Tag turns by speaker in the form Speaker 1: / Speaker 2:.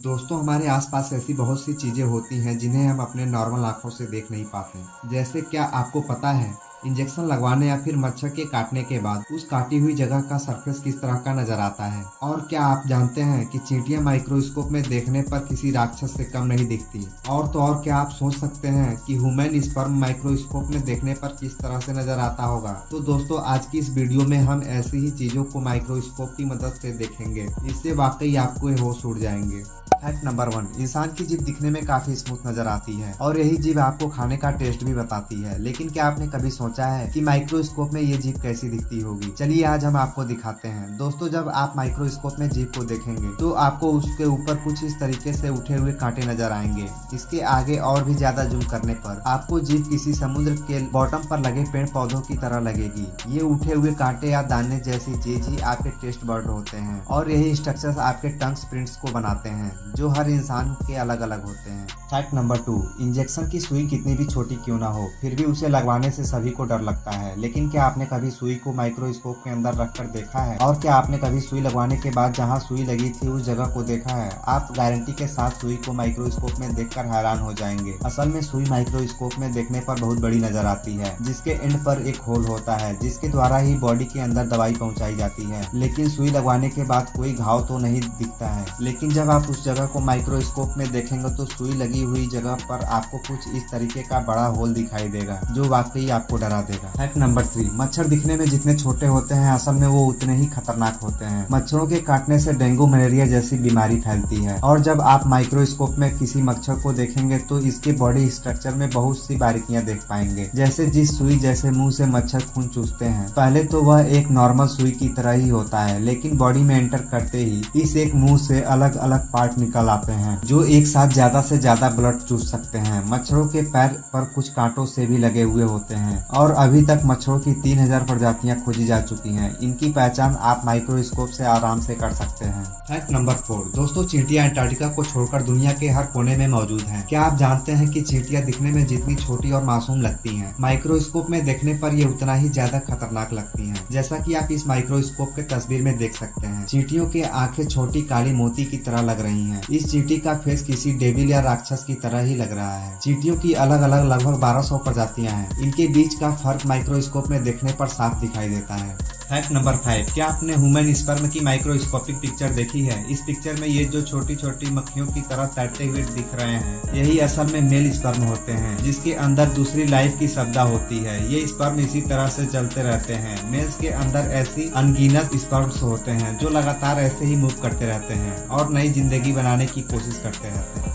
Speaker 1: दोस्तों हमारे आसपास ऐसी बहुत सी चीजें होती हैं जिन्हें हम अपने नॉर्मल आंखों से देख नहीं पाते। जैसे क्या आपको पता है इंजेक्शन लगवाने या फिर मच्छर के काटने के बाद उस काटी हुई जगह का सरफेस किस तरह का नजर आता है। और क्या आप जानते हैं कि चींटियां माइक्रोस्कोप में देखने पर किसी राक्षस से कम नहीं दिखती। और तो और क्या आप सोच सकते हैं कि ह्यूमन स्पर्म माइक्रोस्कोप में देखने पर किस तरह से नजर आता होगा। तो दोस्तों आज की इस वीडियो में हम ऐसी ही चीजों को माइक्रोस्कोप की मदद से देखेंगे। इससे वाकई आपको होश उड़ जाएंगे। फैक्ट नंबर 1, इंसान की जीभ दिखने में काफी स्मूथ नजर आती है और यही जीभ आपको खाने का टेस्ट भी बताती है। लेकिन क्या आपने कभी सोचा है कि माइक्रोस्कोप में ये जीभ कैसी दिखती होगी। चलिए आज हम आपको दिखाते हैं। दोस्तों जब आप माइक्रोस्कोप में जीभ को देखेंगे तो आपको उसके ऊपर कुछ इस तरीके से उठे हुए कांटे नजर आएंगे। इसके आगे और भी ज्यादा जूम करने पर आपको जीभ किसी समुद्र के बॉटम पर लगे पेड़ पौधों की तरह लगेगी। ये उठे हुए कांटे या दाने जैसी चीज ही आपके टेस्ट बर्ड होते हैं और यही स्ट्रक्चर्स आपके टंग प्रिंट्स को बनाते हैं जो हर इंसान के अलग अलग होते हैं। फैक्ट नंबर 2, इंजेक्शन की सुई कितनी भी छोटी क्यों ना हो फिर भी उसे लगवाने से सभी को डर लगता है। लेकिन क्या आपने कभी सुई को माइक्रोस्कोप के अंदर रखकर देखा है? और क्या आपने कभी सुई लगवाने के बाद जहां सुई लगी थी उस जगह को देखा है? आप गारंटी के साथ सुई को माइक्रोस्कोप में देखकर हैरान हो जाएंगे। असल में सुई माइक्रोस्कोप में देखने पर बहुत बड़ी नजर आती है जिसके एंड पर एक होल होता है जिसके द्वारा ही बॉडी के अंदर दवाई पहुँचाई जाती है। लेकिन सुई लगवाने के बाद कोई घाव तो नहीं दिखता है। लेकिन जब आप उस जगह को माइक्रोस्कोप में देखेंगे तो सुई लगी हुई जगह पर आपको कुछ इस तरीके का बड़ा होल दिखाई देगा जो वाकई आपको डरा देगा। फैक्ट नंबर 3, मच्छर दिखने में जितने छोटे होते हैं असल में वो उतने ही खतरनाक होते हैं। मच्छरों के काटने से डेंगू मलेरिया जैसी बीमारी फैलती है और जब आप माइक्रोस्कोप में किसी मच्छर को देखेंगे तो इसके बॉडी स्ट्रक्चर में बहुत सी बारीकियां देख पाएंगे। जैसे जिस सुई जैसे मुंह से मच्छर खून चूसते हैं पहले तो वह एक नॉर्मल सुई की तरह ही होता है, लेकिन बॉडी में एंटर करते ही इस एक मुंह से अलग अलग पार्ट निकल आते हैं जो एक साथ ज्यादा से ज्यादा ब्लड चूस सकते हैं। मच्छरों के पैर पर कुछ कांटों से भी लगे हुए होते हैं और अभी तक मच्छरों की 3000 प्रजातियां खोजी जा चुकी हैं। इनकी पहचान आप माइक्रोस्कोप से आराम से कर सकते हैं। फैक्ट नंबर 4, दोस्तों चींटियां अंटार्कटिका को छोड़कर दुनिया के हर कोने में मौजूद हैं। क्या आप जानते हैं कि चींटियां दिखने में जितनी छोटी और मासूम लगती हैं माइक्रोस्कोप में देखने पर ये उतना ही ज्यादा खतरनाक लगती हैं। जैसा कि आप इस माइक्रोस्कोप के तस्वीर में देख सकते हैं चींटियों की आंखें छोटी काली मोती की तरह लग रही हैं। इस चींटी का फेस किसी डेविल या राक्षस की तरह ही लग रहा है। चींटियों की अलग अलग लगभग 1200 प्रजातियां हैं। इनके बीच का फर्क माइक्रोस्कोप में देखने पर साफ दिखाई देता है। फैक्ट नंबर 5, क्या आपने ह्यूमन स्पर्म की माइक्रोस्कोपिक पिक्चर देखी है? इस पिक्चर में ये जो छोटी छोटी मक्खियों की तरह तैरते हुए दिख रहे हैं यही असल में मेल स्पर्म होते हैं जिसके अंदर दूसरी लाइफ की सब्दा होती है। ये स्पर्म इसी तरह से चलते रहते हैं। मेल्स के अंदर ऐसी अनगिनत स्पर्म्स होते हैं जो लगातार ऐसे ही मूव करते रहते हैं और नई जिंदगी बनाने की कोशिश करते रहते हैं।